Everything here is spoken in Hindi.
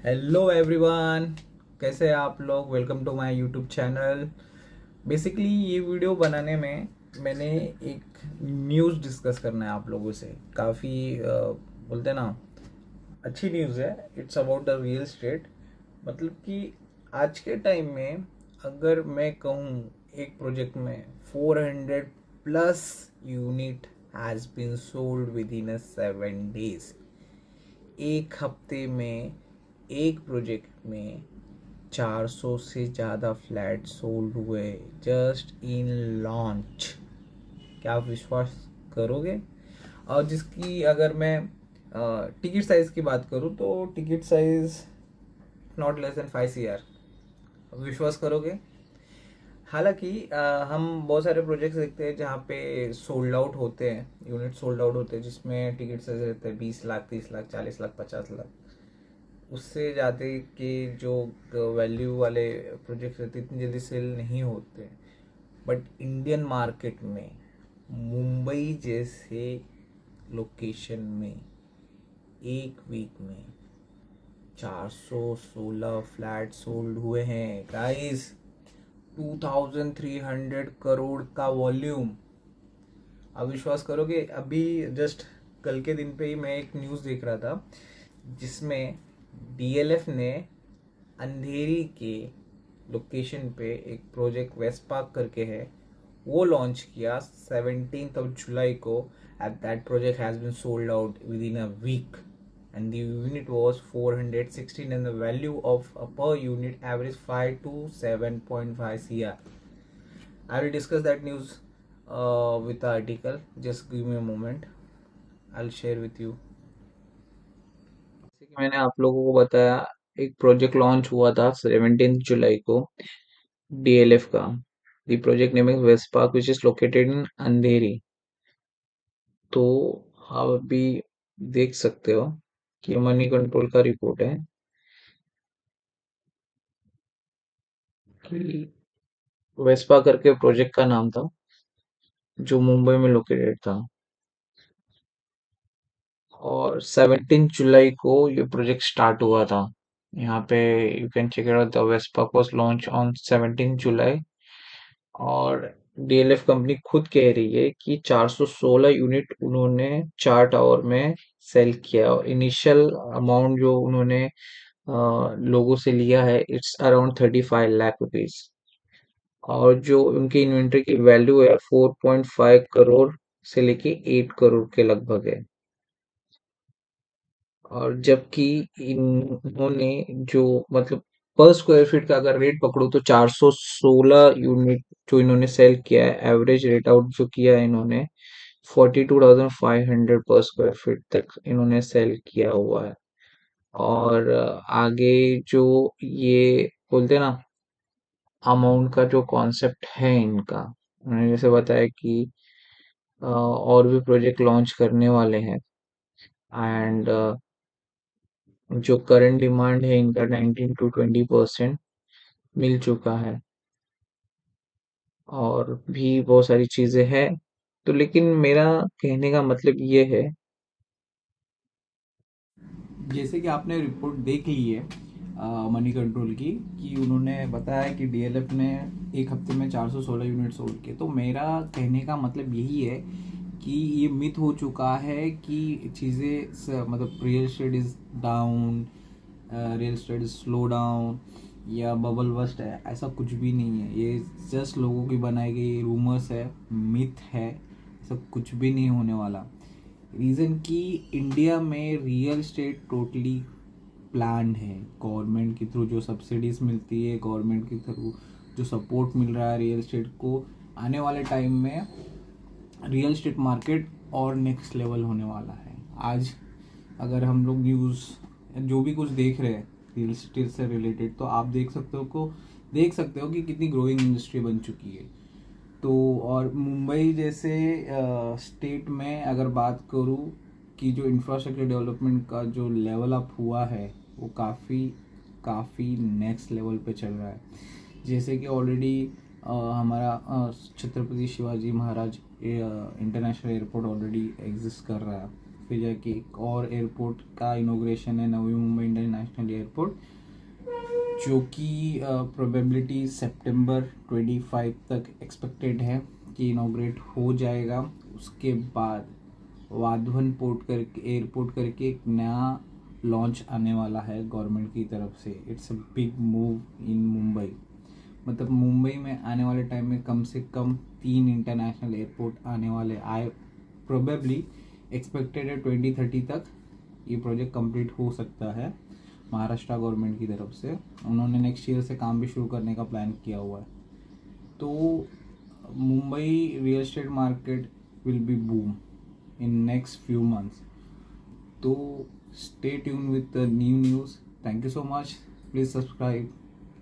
हेलो एवरीवन, कैसे हैं आप लोग। Welcome to my YouTube channel. Basically ये वीडियो बनाने में मैंने एक न्यूज़ डिस्कस करना है आप लोगों से। काफ़ी बोलते हैं ना, अच्छी न्यूज़ है। It's about the real estate. मतलब कि आज के टाइम में अगर मैं कहूँ, एक प्रोजेक्ट में 400 plus unit has been sold within a 7 days। एक हफ्ते में एक प्रोजेक्ट में 400 से ज़्यादा फ्लैट सोल्ड हुए जस्ट इन लॉन्च। क्या आप विश्वास करोगे? और जिसकी अगर मैं टिकट साइज़ की बात करूँ तो ticket size not less than 5 CR। विश्वास करोगे? हालांकि हम बहुत सारे प्रोजेक्ट्स देखते हैं जहाँ पे सोल्ड आउट होते हैं, यूनिट सोल्ड आउट होते हैं, जिसमें टिकट साइज रहते हैं 20 लाख, 30 लाख, 40 लाख, 50 लाख। उससे ज़्यादा के जो वैल्यू वाले प्रोजेक्ट्स रहते इतनी जल्दी सेल नहीं होते। बट इंडियन मार्केट में मुंबई जैसे लोकेशन में एक वीक में 416 फ्लैट सोल्ड हुए हैं गाइस। 2300 करोड़ का वॉल्यूम। आप विश्वास करोगे, अभी जस्ट कल के दिन पे ही मैं एक न्यूज़ देख रहा था जिसमें डीएलएफ ने अंधेरी के लोकेशन पे एक प्रोजेक्ट वेस्ट पार्क करके है, वो लॉन्च किया 17 जुलाई को। At that project has been sold out within a week and the unit was 416 and the value of a per unit average 5 to 7.5 CR. I will discuss that news with the article. Just give me a moment. I'll share with you. जैसे कि मैंने आप लोगों को बताया, एक प्रोजेक्ट लॉन्च हुआ था 17 जुलाई को डीएलएफ का। The project name is West Park which is located in Andheri. तो आप अभी देख सकते हो कि मनी कंट्रोल का रिपोर्ट है कि वेस्पा करके प्रोजेक्ट का नाम था जो मुंबई में लोकेटेड था। और 17 जुलाई को ये प्रोजेक्ट स्टार्ट हुआ था। यहाँ पे you can check it out, the Vespa was launch on 17 July. और डीएलएफ कंपनी खुद कह रही है कि 416 यूनिट उन्होंने 4 टावर में सेल किया। और इनिशियल अमाउंट जो उन्होंने लोगों से लिया है इट्स अराउंड 35 लाख रुपीज। और जो उनकी इन्वेंट्री की वैल्यू है 4.5 करोड़ से लेके 8 करोड़ के लगभग है। और जबकि इन्होंने जो मतलब पर स्क्वायर फीट का अगर रेट पकड़ो तो 416 यूनिट जो इन्होंने सेल किया है, एवरेज रेट आउट जो किया है इन्होंने 42,500 पर स्क्वायर फीट तक इन्होंने सेल किया हुआ है। और आगे जो ये बोलते हैं ना, अमाउंट का जो कॉन्सेप्ट है इनका, उन्होंने जैसे बताया कि और भी प्रोजेक्ट लॉन्च करने वाले हैं। एंड जो करंट डिमांड है इनका 19 to 20% मिल चुका है। और भी बहुत सारी चीजें हैं। तो लेकिन मेरा कहने का मतलब ये है, जैसे कि आपने रिपोर्ट देख ली है मनी कंट्रोल की, कि उन्होंने बताया कि डीएलएफ ने एक हफ्ते में 416 यूनिट सोल्ड किए। तो मेरा कहने का मतलब यही है कि ये मिथ हो चुका है कि चीज़ें मतलब real estate is down, real estate is slow down या बबल बस्ट है। ऐसा कुछ भी नहीं है, ये जस्ट लोगों की बनाई गई रूमर्स है, मिथ है। ऐसा कुछ भी नहीं होने वाला। रीज़न कि इंडिया में रियल स्टेट टोटली प्लान्ड है। गवर्नमेंट के थ्रू जो सब्सिडीज मिलती है, गवर्नमेंट के थ्रू जो सपोर्ट मिल रहा है रियल स्टेट को, आने वाले टाइम में रियल स्टेट मार्केट और नेक्स्ट लेवल होने वाला है। आज अगर हम लोग न्यूज़ जो भी कुछ देख रहे हैं रियल एस्टेट से रिलेटेड, तो आप देख सकते हो कि कितनी ग्रोइंग इंडस्ट्री बन चुकी है। तो और मुंबई जैसे स्टेट में अगर बात करूँ कि जो इंफ्रास्ट्रक्चर डेवलपमेंट का जो लेवल अप हुआ है वो काफ़ी काफ़ी नेक्स्ट लेवल पे चल रहा है। जैसे कि ऑलरेडी हमारा Chhatrapati Shivaji Maharaj international airport already exist कर रहा है फिर जाके एक और एयरपोर्ट का इनोग्रेशन है, नवी मुंबई इंटरनेशनल एयरपोर्ट, जो कि प्रोबेबिलिटी सितंबर 25 तक एक्सपेक्टेड है कि इनोग्रेट हो जाएगा। उसके बाद वाधवन पोर्ट करके एयरपोर्ट करके एक नया लॉन्च आने वाला है गवर्नमेंट की तरफ से। It's a big move in Mumbai. मतलब मुंबई में आने वाले टाइम में कम से कम 3 इंटरनेशनल एयरपोर्ट आने वाले आए। प्रोबेबली एक्सपेक्टेड है 2030 तक ये प्रोजेक्ट कंप्लीट हो सकता है महाराष्ट्र गवर्नमेंट की तरफ से। उन्होंने नेक्स्ट ईयर से काम भी शुरू करने का प्लान किया हुआ है। तो Mumbai real estate market will be boom in next few months. तो stay tune with the new news. Thank you so much. Please subscribe.